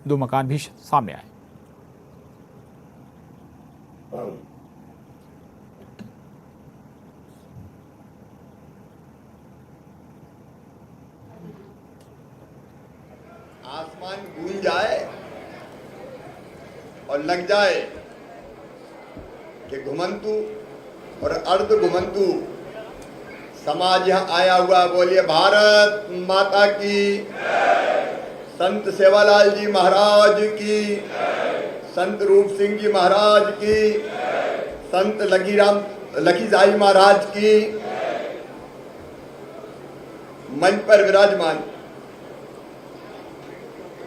2 मकान भी सामने आए। आसमान गूंज जाए और लग जाए कि घुमंतु और अर्ध घुमंतु समाज यहाँ आया हुआ। बोलिए भारत माता की, संत सेवालाल जी महाराज की, संत रूप सिंह जी महाराज की, संत लखीसाई महाराज की। मंच पर विराजमान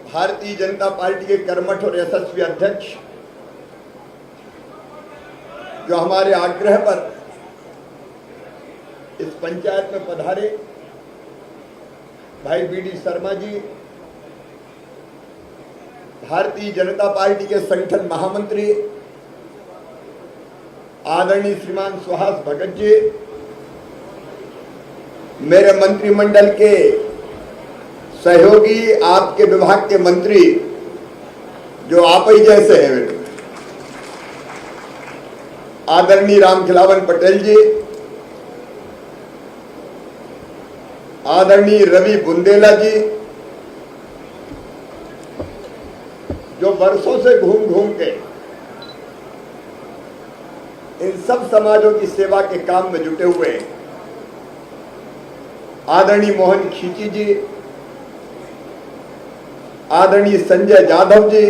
भारतीय जनता पार्टी के कर्मठ और यशस्वी अध्यक्ष, जो हमारे आग्रह पर इस पंचायत में पधारे, भाई बीडी शर्मा जी, भारतीय जनता पार्टी के संगठन महामंत्री आदरणीय श्रीमान सुहास भगत जी, मेरे मंत्रिमंडल के सहयोगी, आपके विभाग के मंत्री जो आप ही जैसे हैं, आदरणीय रामखिलावन पटेल जी, आदरणीय रवि बुंदेला जी, जो वर्षों से घूम घूम के इन सब समाजों की सेवा के काम में जुटे हुए हैं, आदरणीय मोहन खींची जी, आदरणीय संजय जाधव जी,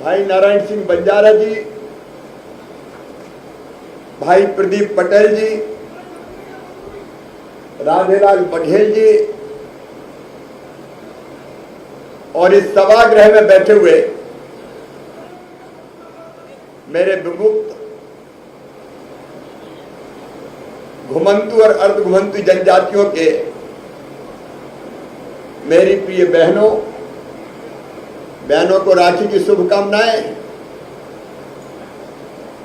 भाई नारायण सिंह बंजारा जी, भाई प्रदीप पटेल जी, राधेलाल बघेल जी, और इस सभागृह में बैठे हुए मेरे विमुक्त घुमंतु और अर्ध घुमंतु जनजातियों के मेरी प्रिय बहनों को राखी की शुभकामनाएं।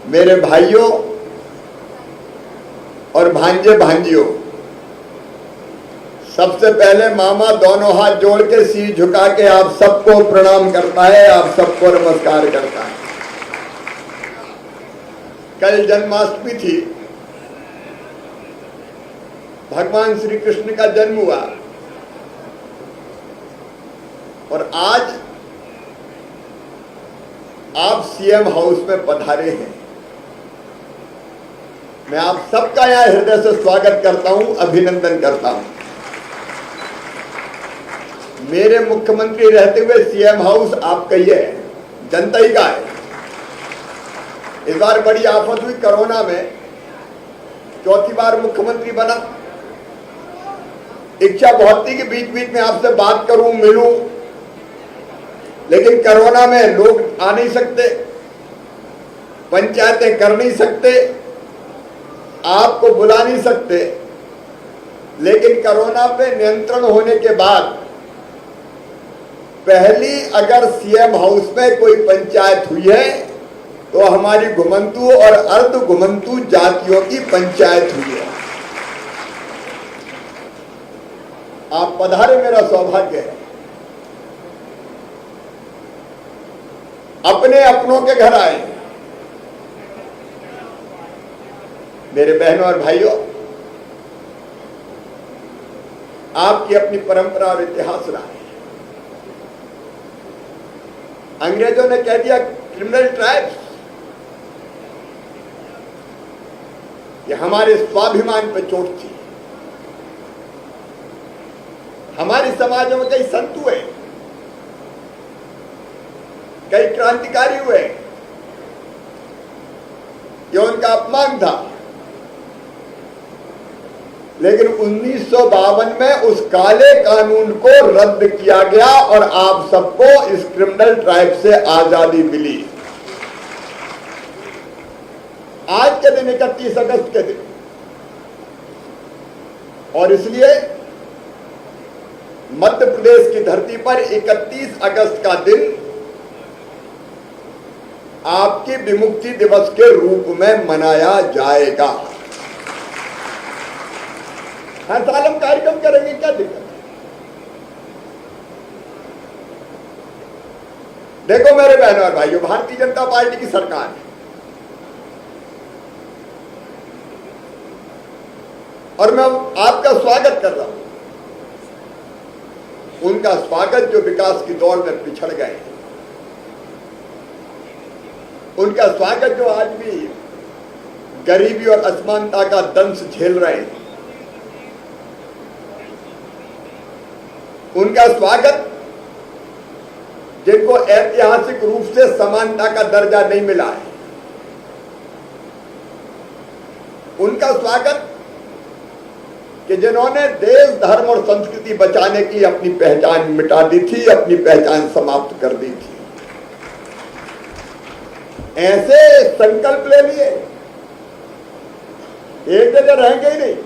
मेरे भाइयों और भांजे भांजियों, सबसे पहले मामा दोनों हाथ जोड़ के सिर झुका के आप सबको प्रणाम करता है, आप सबको नमस्कार करता है। कल जन्माष्टमी थी, भगवान श्री कृष्ण का जन्म हुआ, और आज आप सीएम हाउस में पधारे हैं। मैं आप सबका यहां हृदय से स्वागत करता हूं, अभिनंदन करता हूं। मेरे मुख्यमंत्री रहते हुए सीएम हाउस आपका ही है, जनता ही का है। इस बार बड़ी आफत हुई कोरोना में, चौथी बार मुख्यमंत्री बना। इच्छा बहुत थी कि बीच बीच में आपसे बात करूं, मिलूं, लेकिन कोरोना में लोग आ नहीं सकते, पंचायतें कर नहीं सकते, आपको बुला नहीं सकते। लेकिन कोरोना पे नियंत्रण होने के बाद पहली अगर सीएम हाउस में कोई पंचायत हुई है तो हमारी घुमंतु और अर्ध घुमंतु जातियों की पंचायत हुई है। आप पधारे, मेरा सौभाग्य है। अपने अपनों के घर आए। मेरे बहनों और भाइयों, आपकी अपनी परंपरा और इतिहास रहा है। अंग्रेजों ने कह दिया क्रिमिनल ट्राइब्स, ये हमारे स्वाभिमान पर चोट थी। हमारे समाजों में कई संत हुए, कई क्रांतिकारी हुए, ये उनका अपमान था। लेकिन 1952 में उस काले कानून को रद्द किया गया और आप सबको इस क्रिमिनल ट्राइब से आजादी मिली। आज के दिन 31 अगस्त के दिन, और इसलिए मध्य प्रदेश की धरती पर 31 अगस्त का दिन आपकी विमुक्ति दिवस के रूप में मनाया जाएगा। हर साल हम कार्यक्रम करेंगे, क्या दिक्कत है? देखो मेरे बहनों और भाइयों, भारतीय जनता पार्टी की सरकार है और मैं आपका स्वागत कर रहा हूं। उनका स्वागत जो विकास की दौड़ में पिछड़ गए, उनका स्वागत जो आज भी गरीबी और असमानता का दंश झेल रहे हैं, उनका स्वागत जिनको ऐतिहासिक रूप से समानता का दर्जा नहीं मिला है, उनका स्वागत कि जिन्होंने देश, धर्म और संस्कृति बचाने की अपनी पहचान मिटा दी थी, अपनी पहचान समाप्त कर दी थी, ऐसे संकल्प ले लिए, एक जगह रहेंगे ही नहीं।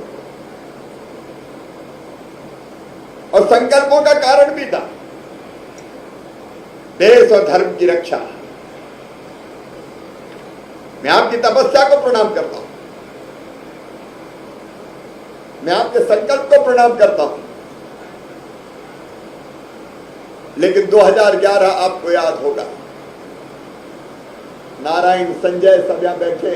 और संकल्पों का कारण भी था देश और धर्म की रक्षा। मैं आपकी तपस्या को प्रणाम करता हूं, मैं आपके संकल्प को प्रणाम करता हूं। लेकिन 2011 आपको याद होगा, नारायण, संजय सब यहां बैठे,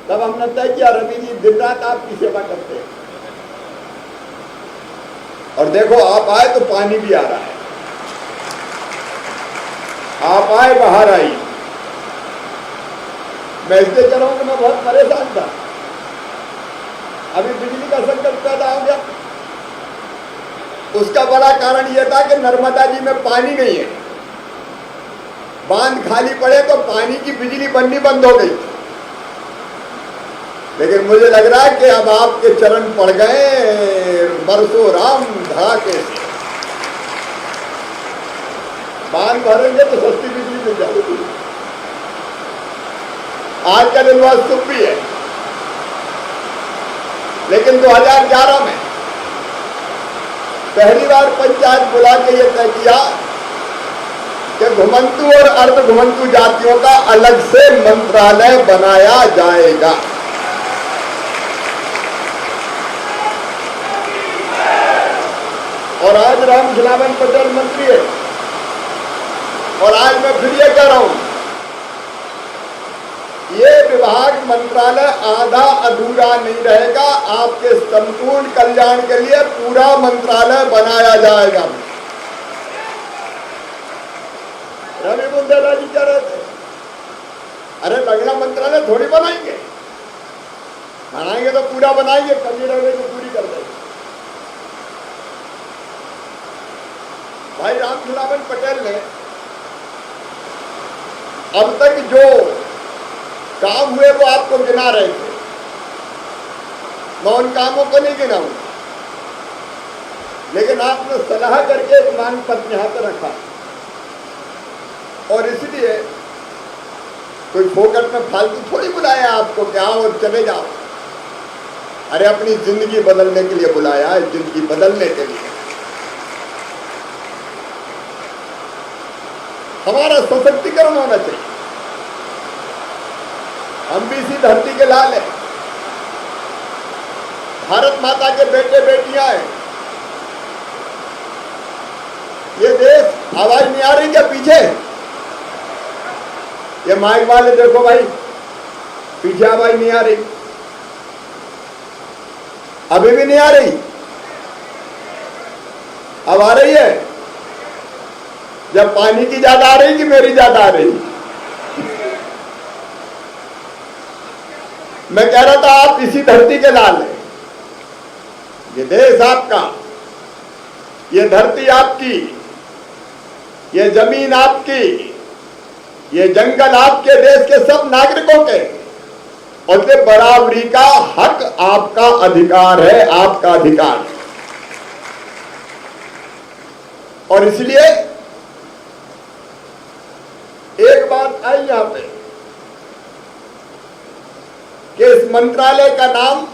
तब हमने तय किया रवि जी दिन रात आपकी सेवा करते हैं। और देखो आप आए तो पानी भी आ रहा है, आप आए बाहर आई। मैं इसलिए कह रहा हूं कि मैं बहुत परेशान था, अभी बिजली का संकट पैदा हो गया। उसका बड़ा कारण यह था कि नर्मदा जी में पानी नहीं है, बांध खाली पड़े तो पानी की बिजली बननी बंद हो गई। लेकिन मुझे लग रहा है कि अब आपके चरण पड़ गए बरसों राम धड़ाके से। बांध भरेंगे तो सस्ती बिजली मिल जाएगी। आज का दिन बहुत शुभ भी है, लेकिन 2011 में पहली बार पंचायत बुला के यह तय किया कि घुमंतु और अर्ध घुमंतु जातियों का अलग से मंत्रालय बनाया जाएगा। और आज राम खिलावन पटेल मंत्री है, और आज मैं फिर ये कह रहा हूं, ये विभाग मंत्रालय आधा अधूरा नहीं रहेगा। आपके संपूर्ण कल्याण के लिए पूरा मंत्रालय बनाया जाएगा। रवि बुंदेला जी कह रहे थे, अरे लगना मंत्रालय थोड़ी बनाएंगे, बनाएंगे तो पूरा बनाएंगे, कमी रहे तो पूरी कर देंगे। भाई राम खिलावन पटेल ने अब तक जो काम हुए वो आपको गिना रहे थे, मैं उन कामों को नहीं गिनाऊं, लेकिन आपने सलाह करके एक मांग पत्र यहां पर रखा, और इसलिए कोई फोकट में फालतू थोड़ी बुलाया आपको कि आओ और चले जाओ। अरे अपनी जिंदगी बदलने के लिए बुलाया है, जिंदगी बदलने के लिए। हमारा सशक्तिकरण होना चाहिए। हम भी इसी धरती के लाल हैं, भारत माता के बेटे बेटियां हैं। ये देश, आवाज नहीं आ रही क्या पीछे? ये माइक वाले देखो भाई, पीछे आवाज नहीं आ रही, अभी भी नहीं आ रही, अब आ रही है? जब पानी की ज्यादा आ रही कि मेरी ज्यादा आ रही? मैं कह रहा था आप इसी धरती के लाल हैं। ये देश आपका, ये धरती आपकी, ये जमीन आपकी, ये जंगल आपके, देश के सब नागरिकों के, और ये बराबरी का हक आपका अधिकार है, आपका अधिकार। और इसलिए एक बात आई यहां पे कि इस मंत्रालय का नाम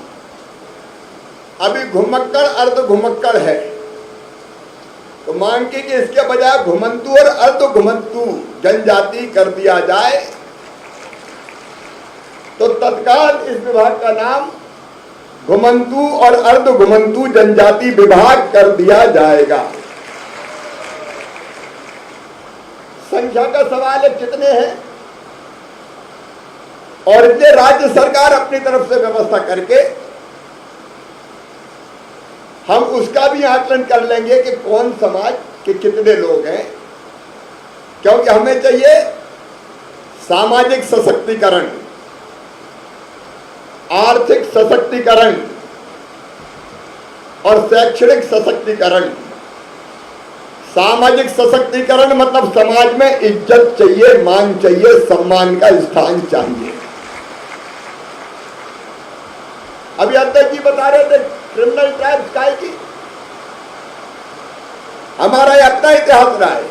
अभी घुमक्कड़ अर्ध घुमक्कड़ है, तो मांग की कि इसके बजाय घुमंतु और अर्ध घुमंतु जनजाति कर दिया जाए। तो तत्काल इस विभाग का नाम घुमंतु और अर्ध घुमंतु जनजाति विभाग कर दिया जाएगा। संख्या का सवाल है, कितने हैं, और इसलिए राज्य सरकार अपनी तरफ से व्यवस्था करके हम उसका भी आकलन कर लेंगे कि कौन समाज के कितने लोग हैं, क्योंकि हमें चाहिए सामाजिक सशक्तिकरण, आर्थिक सशक्तिकरण और शैक्षणिक सशक्तिकरण। सामाजिक सशक्तिकरण मतलब समाज में इज्जत चाहिए, मान चाहिए, सम्मान का स्थान चाहिए। अभी अध्यक्ष जी बता रहे थे क्रिमिनल ट्राइब्स काय की, हमारा अपना इतिहास रहा है।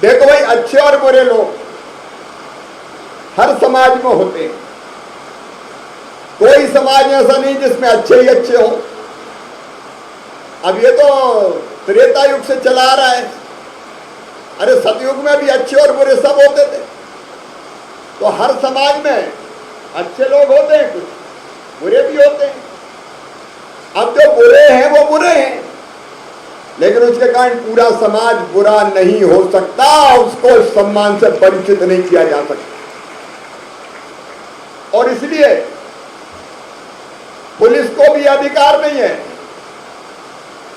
देखो भाई, अच्छे और बुरे लोग हर समाज में होते हैं, कोई समाज ऐसा नहीं जिसमें अच्छे ही अच्छे हो। अब ये तो त्रेता युग से चला आ रहा है, अरे सतयुग में भी अच्छे और बुरे सब होते थे। तो हर समाज में अच्छे लोग होते हैं, कुछ बुरे भी होते हैं। अब जो बुरे हैं वो बुरे हैं, लेकिन उसके कारण पूरा समाज बुरा नहीं हो सकता, उसको सम्मान से वंचित नहीं किया जा सकता। और इसलिए पुलिस को भी अधिकार नहीं है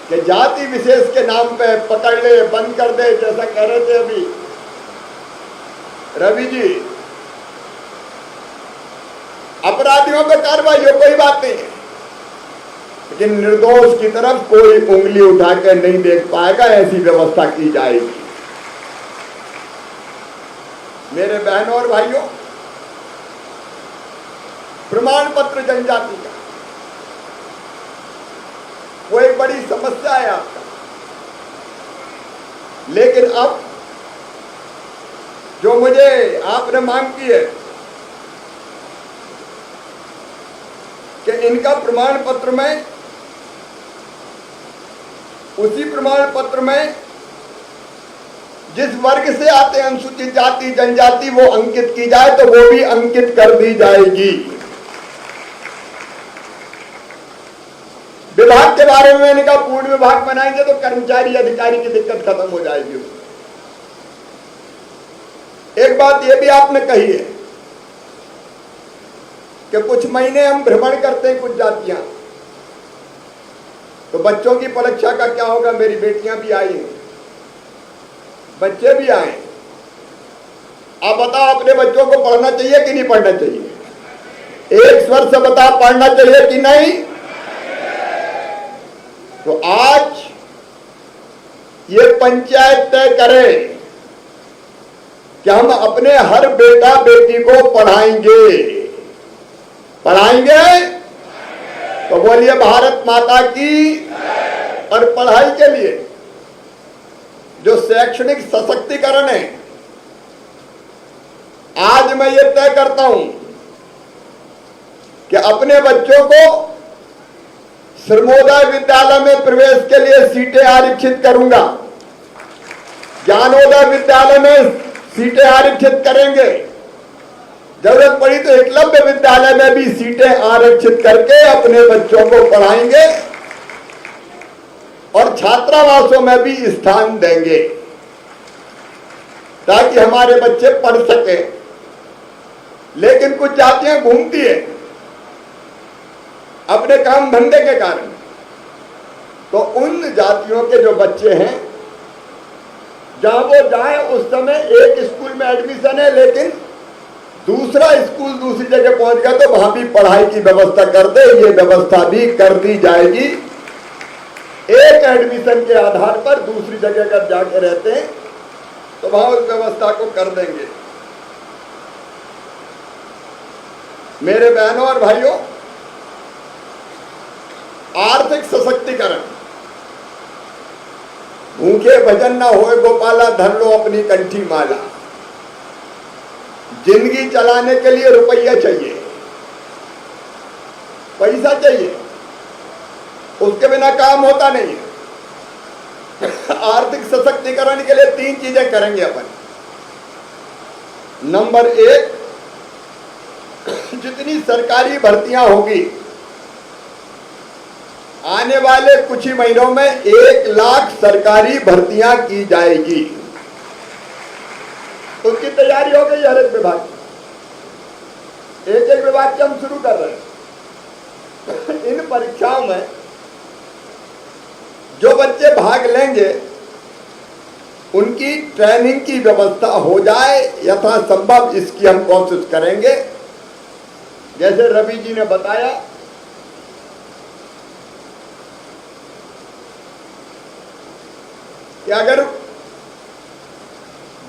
कि जाति विशेष के नाम पे पकड़ ले, बंद कर दे, जैसा कह रहे थे अभी रवि जी। अपराधियों पर कार्रवाई हो, कोई बात नहीं है, लेकिन निर्दोष की तरफ कोई उंगली उठाकर नहीं देख पाएगा, ऐसी व्यवस्था की जाएगी। मेरे बहनों और भाइयों, प्रमाण पत्र जनजाति का वो एक बड़ी समस्या है आपका, लेकिन अब जो मुझे आपने मांग की है कि इनका प्रमाण पत्र में, उसी प्रमाण पत्र में जिस वर्ग से आते हैं अनुसूचित जाति जनजाति वो अंकित की जाए, तो वो भी अंकित कर दी जाएगी। विभाग के बारे में मैंने कहा पूर्ण विभाग बनाएंगे तो कर्मचारी अधिकारी की दिक्कत खत्म हो जाएगी। एक बात यह भी आपने कही है कि कुछ महीने हम भ्रमण करते हैं कुछ जातियां, तो बच्चों की परीक्षा का क्या होगा। मेरी बेटियां भी आई हैं, बच्चे भी आए। आप बताओ अपने बच्चों को पढ़ना चाहिए कि नहीं पढ़ना चाहिए? एक स्वर से बताओ, पढ़ना चाहिए कि नहीं? तो आज ये पंचायत तय करे कि हम अपने हर बेटा बेटी को पढ़ाएंगे। पढ़ाएंगे तो बोलिए भारत माता की। और पढ़ाई के लिए जो शैक्षणिक सशक्तिकरण है, आज मैं ये तय करता हूं कि अपने बच्चों को श्रमोदय विद्यालय में प्रवेश के लिए सीटें आरक्षित करूंगा, ज्ञानोदय विद्यालय में सीटें आरक्षित करेंगे, जरूरत पड़ी तो एकलव्य विद्यालय में भी सीटें आरक्षित करके अपने बच्चों को पढ़ाएंगे और छात्रावासों में भी स्थान देंगे ताकि हमारे बच्चे पढ़ सके। लेकिन कुछ जातियां घूमती है अपने काम धंधे के कारण, तो उन जातियों के जो बच्चे हैं जहां वो जाए उस समय एक स्कूल में एडमिशन है, लेकिन दूसरा स्कूल दूसरी जगह पहुंच गया तो वहां भी पढ़ाई की व्यवस्था कर दे, ये व्यवस्था भी कर दी जाएगी। एक एडमिशन के आधार पर दूसरी जगह अगर जाके रहते हैं तो वहां उस व्यवस्था को कर देंगे। मेरे बहनों और भाइयों, आर्थिक सशक्तिकरण, भूखे भजन न होए गोपाला, धर लो अपनी कंठी माला। जिंदगी चलाने के लिए रुपया चाहिए, पैसा चाहिए, उसके बिना काम होता नहीं है। आर्थिक सशक्तिकरण के लिए 3 चीजें करेंगे अपन। नंबर 1, जितनी सरकारी भर्तियां होगी आने वाले कुछ ही महीनों में 1 लाख सरकारी भर्तियां की जाएगी। उसकी तैयारी हो गई हर एक विभाग की। एक एक विभाग के हम शुरू कर रहे हैं। इन परीक्षाओं में जो बच्चे भाग लेंगे उनकी ट्रेनिंग की व्यवस्था हो जाए यथासंभव, इसकी हम कोशिश करेंगे। जैसे रवि जी ने बताया कि अगर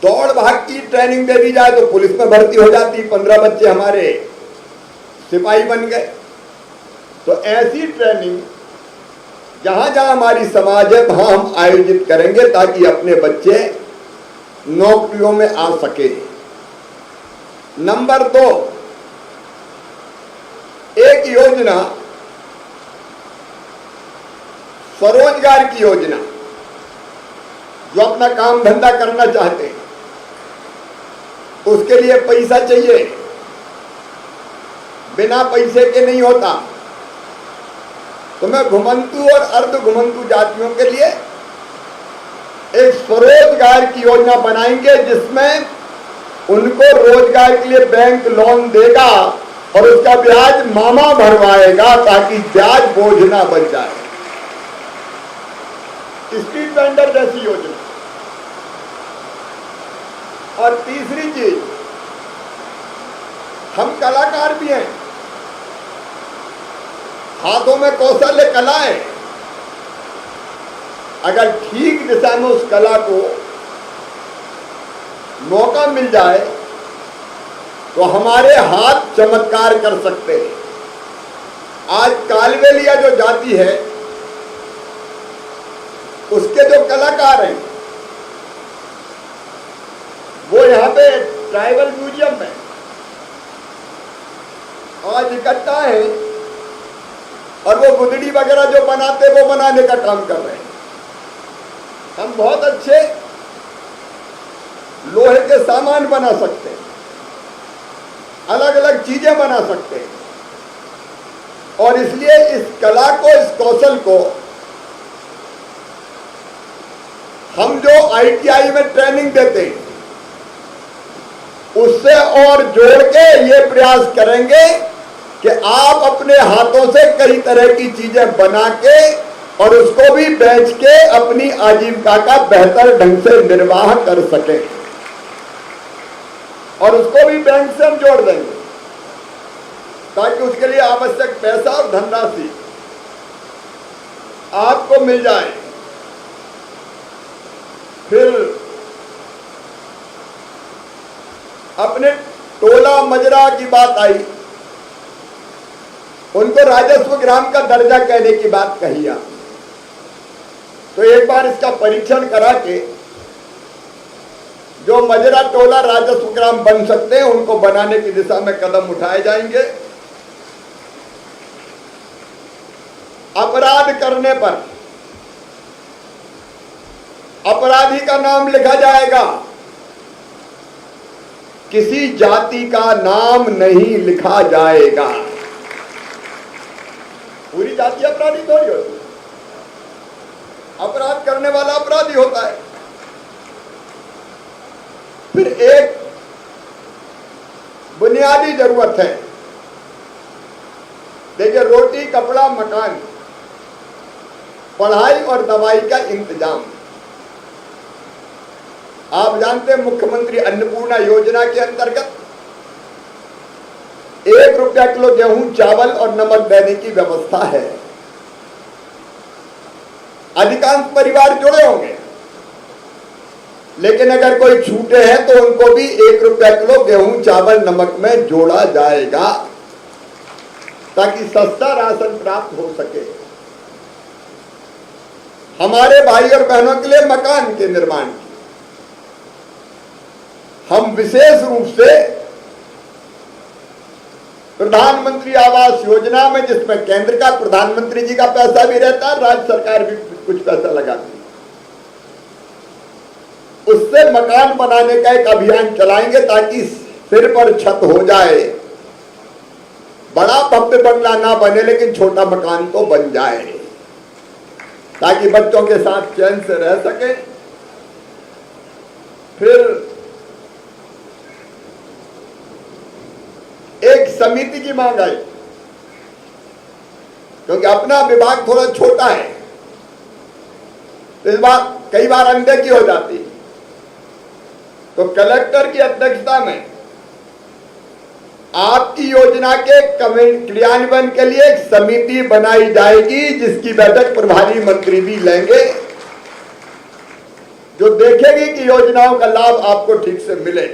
दौड़ भाग की ट्रेनिंग दे दी जाए तो पुलिस में भर्ती हो जाती, 15 बच्चे हमारे सिपाही बन गए। तो ऐसी ट्रेनिंग जहां जहां हमारी समाज है वहां हम आयोजित करेंगे ताकि अपने बच्चे नौकरियों में आ सके। नंबर 2, एक योजना स्वरोजगार की योजना, जो अपना काम धंधा करना चाहते हैं उसके लिए पैसा चाहिए, बिना पैसे के नहीं होता। तो मैं घुमंतु और अर्ध घुमंतु जातियों के लिए एक स्वरोजगार की योजना बनाएंगे जिसमें उनको रोजगार के लिए बैंक लोन देगा और उसका ब्याज मामा भरवाएगा ताकि ब्याज बोझ ना बन जाए। स्ट्रीट वेंडर जैसी योजना। और तीसरी चीज, हम कलाकार भी हैं, हाथों में कौशल्य कला है। अगर ठीक दिशा में उस कला को मौका मिल जाए तो हमारे हाथ चमत्कार कर सकते हैं। आज कालबेलिया जो जाति है उसके जो कलाकार हैं वो यहाँ पे ट्राइबल म्यूजियम में आज इकट्ठा है और वो गुदड़ी वगैरह जो बनाते वो बनाने का काम कर रहे हैं। हम बहुत अच्छे लोहे के सामान बना सकते हैं, अलग अलग चीजें बना सकते हैं। और इसलिए इस कला को, इस कौशल को हम जो आईटीआई में ट्रेनिंग देते हैं उससे और जोड़ के ये प्रयास करेंगे कि आप अपने हाथों से कई तरह की चीजें बना के और उसको भी बेच के अपनी आजीविका का बेहतर ढंग से निर्वाह कर सकें। और उसको भी बैंक से हम जोड़ देंगे ताकि उसके लिए आवश्यक पैसा और धनराशि आपको मिल जाए। फिर अपने टोला मजरा की बात आई, उनको राजस्व ग्राम का दर्जा कहने की बात कही आप। तो एक बार इसका परीक्षण करा के जो मजरा टोला राजस्व ग्राम बन सकते हैं उनको बनाने की दिशा में कदम उठाए जाएंगे। अपराध करने पर अपराधी का नाम लिखा जाएगा, किसी जाति का नाम नहीं लिखा जाएगा। पूरी जाति अपराधी थोड़ी होती है, अपराध करने वाला अपराधी होता है। फिर एक बुनियादी जरूरत है, देखिए, रोटी कपड़ा मकान, पढ़ाई और दवाई का इंतजाम। आप जानते हैं मुख्यमंत्री अन्नपूर्णा योजना के अंतर्गत 1 रुपया किलो गेहूं, चावल और नमक देने की व्यवस्था है। अधिकांश परिवार जुड़े होंगे, लेकिन अगर कोई छूटे हैं तो उनको भी 1 रुपया किलो गेहूं, चावल, नमक में जोड़ा जाएगा ताकि सस्ता राशन प्राप्त हो सके। हमारे भाई और बहनों के लिए मकान के निर्माण की हम विशेष रूप से प्रधानमंत्री आवास योजना में, जिसमें केंद्र का प्रधानमंत्री जी का पैसा भी रहता है, राज्य सरकार भी कुछ पैसा लगाती है, उससे मकान बनाने का एक अभियान चलाएंगे ताकि सिर पर छत हो जाए। बड़ा भव्य बंगला ना बने लेकिन छोटा मकान तो बन जाए ताकि बच्चों के साथ चैन से रह सके। फिर समिति की मांग आई, क्योंकि अपना विभाग थोड़ा छोटा है, इस बार कई बार अनदेखी हो जाती। तो कलेक्टर की अध्यक्षता में आपकी योजना के क्रियान्वयन के लिए एक समिति बनाई जाएगी, जिसकी बैठक प्रभारी मंत्री भी लेंगे, जो देखेगी कि योजनाओं का लाभ आपको ठीक से मिले।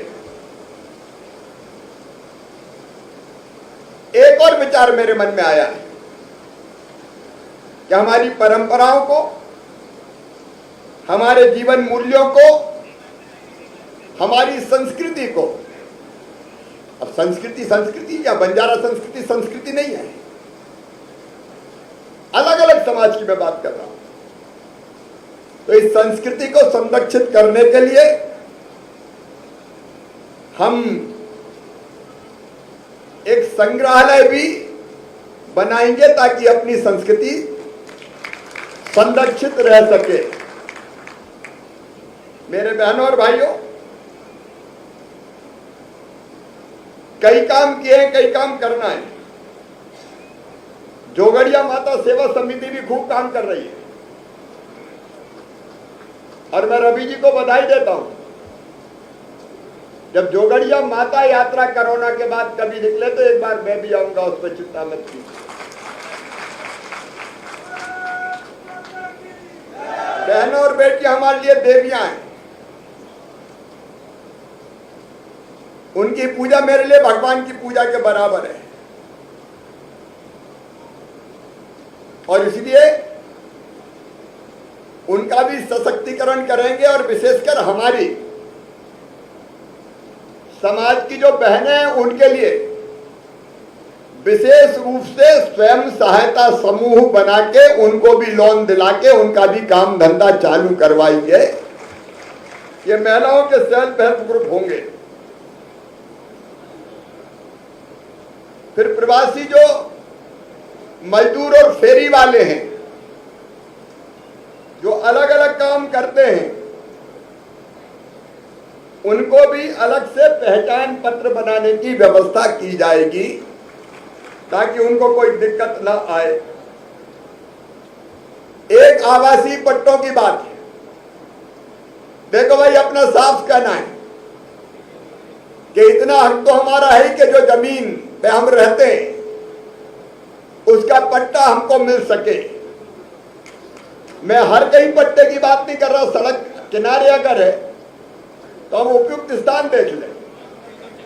एक और विचार मेरे मन में आया है कि हमारी परंपराओं को, हमारे जीवन मूल्यों को, हमारी संस्कृति को, अब संस्कृति या बंजारा संस्कृति नहीं है, अलग अलग समाज की मैं बात कर रहा हूं। तो इस संस्कृति को संरक्षित करने के लिए हम एक संग्रहालय भी बनाएंगे, ताकि अपनी संस्कृति संरक्षित रह सके। मेरे बहनों और भाइयों, कई काम किए हैं, कई काम करना है। जोगड़िया माता सेवा समिति भी खूब काम कर रही है, और मैं रवि जी को बधाई देता हूं। जब जोगड़िया माता यात्रा कोरोना के बाद कभी निकले तो एक बार मैं भी आऊंगा, उस पर चिंता मत कीजिए। बहनों और बेटियां हमारे लिए देवियां हैं, उनकी पूजा मेरे लिए भगवान की पूजा के बराबर है, और इसलिए उनका भी सशक्तिकरण करेंगे। और विशेषकर हमारी समाज की जो बहनें हैं, उनके लिए विशेष रूप से स्वयं सहायता समूह बना के उनको भी लोन दिला के उनका भी काम धंधा चालू करवाएंगे। ये महिलाओं के सेल्फ हेल्प ग्रुप होंगे। फिर प्रवासी जो मजदूर और फेरी वाले हैं, जो अलग अलग काम करते हैं, उनको भी अलग से पहचान पत्र बनाने की व्यवस्था की जाएगी, ताकि उनको कोई दिक्कत ना आए। एक आवासीय पट्टों की बात है। देखो भाई, अपना साफ कहना है कि इतना हक तो हमारा है कि जो जमीन पे हम रहते हैं उसका पट्टा हमको मिल सके। मैं हर कहीं पट्टे की बात नहीं कर रहा, सड़क किनारे अगर है तो हम उपयुक्त स्थान देख लें,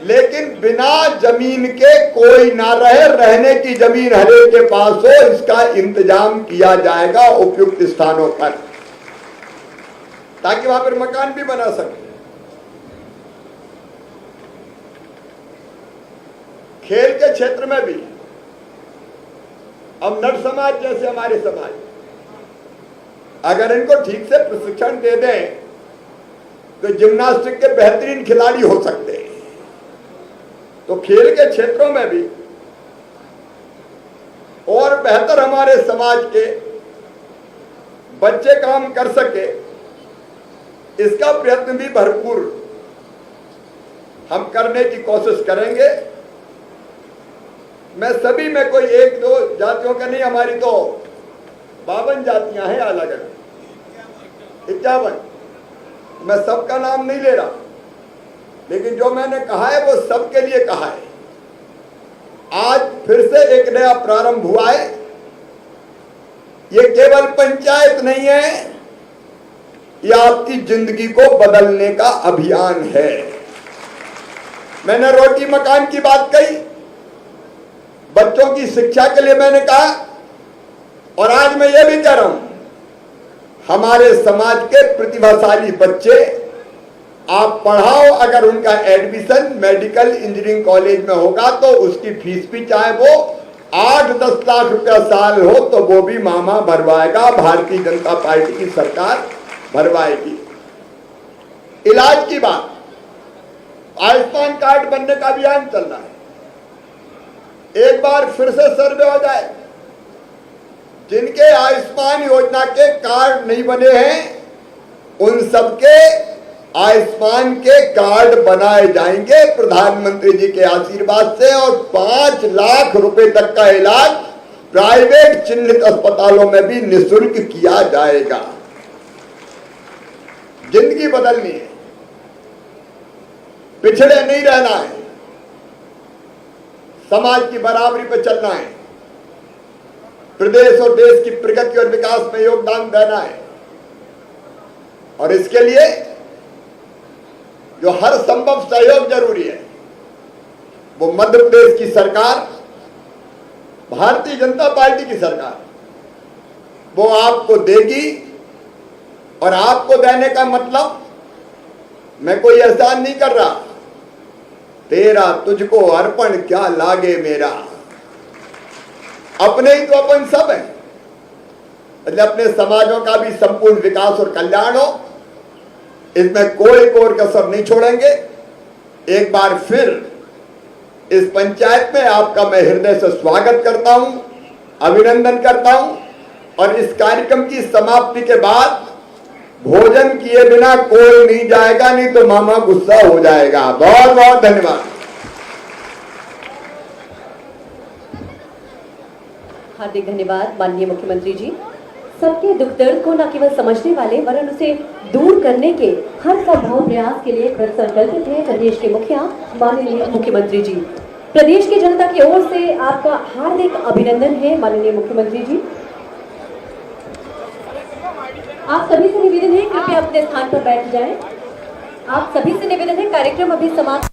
लेकिन बिना जमीन के कोई ना रहे, रहने की जमीन हर एक के पास हो, इसका इंतजाम किया जाएगा उपयुक्त स्थानों पर, ताकि वहां पर मकान भी बना सके। खेल के क्षेत्र में भी अब नर समाज जैसे हमारे समाज, अगर इनको ठीक से प्रशिक्षण दे दें तो जिम्नास्टिक के बेहतरीन खिलाड़ी हो सकते हैं। तो खेल के क्षेत्रों में भी और बेहतर हमारे समाज के बच्चे काम कर सके, इसका प्रयत्न भी भरपूर हम करने की कोशिश करेंगे। मैं सभी में कोई एक दो जातियों का नहीं, हमारी तो 52 जातियां हैं अलग अलग, 51। मैं सबका नाम नहीं ले रहा, लेकिन जो मैंने कहा है वो सबके लिए कहा है। आज फिर से एक नया प्रारंभ हुआ है। ये केवल पंचायत नहीं है, ये आपकी जिंदगी को बदलने का अभियान है। मैंने रोटी मकान की बात कही, बच्चों की शिक्षा के लिए मैंने कहा, और आज मैं ये भी कह रहा हूं, हमारे समाज के प्रतिभाशाली बच्चे आप पढ़ाओ, अगर उनका एडमिशन मेडिकल इंजीनियरिंग कॉलेज में होगा तो उसकी फीस भी चाहे वो 8-10 लाख रुपया साल हो तो वो भी मामा भरवाएगा, भारतीय जनता पार्टी की सरकार भरवाएगी। इलाज की बात, आयुष्मान कार्ड बनने का अभियान चल रहा है। एक बार फिर से सर्वे हो जाए, जिनके आयुष्मान योजना के कार्ड नहीं बने हैं उन सबके आयुष्मान के कार्ड बनाए जाएंगे प्रधानमंत्री जी के आशीर्वाद से, और 5 लाख रुपए तक का इलाज प्राइवेट चिन्हित अस्पतालों में भी निःशुल्क किया जाएगा। जिंदगी बदलनी है, पिछड़े नहीं रहना है, समाज की बराबरी पर चलना है, प्रदेश और देश की प्रगति और विकास में योगदान देना है। और इसके लिए जो हर संभव सहयोग जरूरी है वो मध्य प्रदेश की सरकार, भारतीय जनता पार्टी की सरकार, वो आपको देगी। और आपको देने का मतलब मैं कोई एहसान नहीं कर रहा, तेरा तुझको अर्पण क्या लागे मेरा, अपने ही तो अपन सब है, मतलब अपने समाजों का भी संपूर्ण विकास और कल्याण हो, इसमें कोई कोर कसर नहीं छोड़ेंगे। एक बार फिर इस पंचायत में आपका मैं हृदय से स्वागत करता हूं, अभिनंदन करता हूं। और इस कार्यक्रम की समाप्ति के बाद भोजन किए बिना कोई नहीं जाएगा, नहीं तो मामा गुस्सा हो जाएगा। बहुत बहुत धन्यवाद। हार्दिक धन्यवाद माननीय मुख्यमंत्री जी। सबके दुख दर्द को न केवल समझने वाले वरन उसे दूर करने के हर संभव प्रयास के लिए कृत संकल्पित है प्रदेश के मुखिया माननीय मुख्यमंत्री जी। प्रदेश की जनता की ओर से आपका हार्दिक अभिनंदन है माननीय मुख्यमंत्री जी। आप सभी से निवेदन है कृपया अपने स्थान पर बैठ जाएं। आप सभी से निवेदन है कार्यक्रम अभी समाप्त।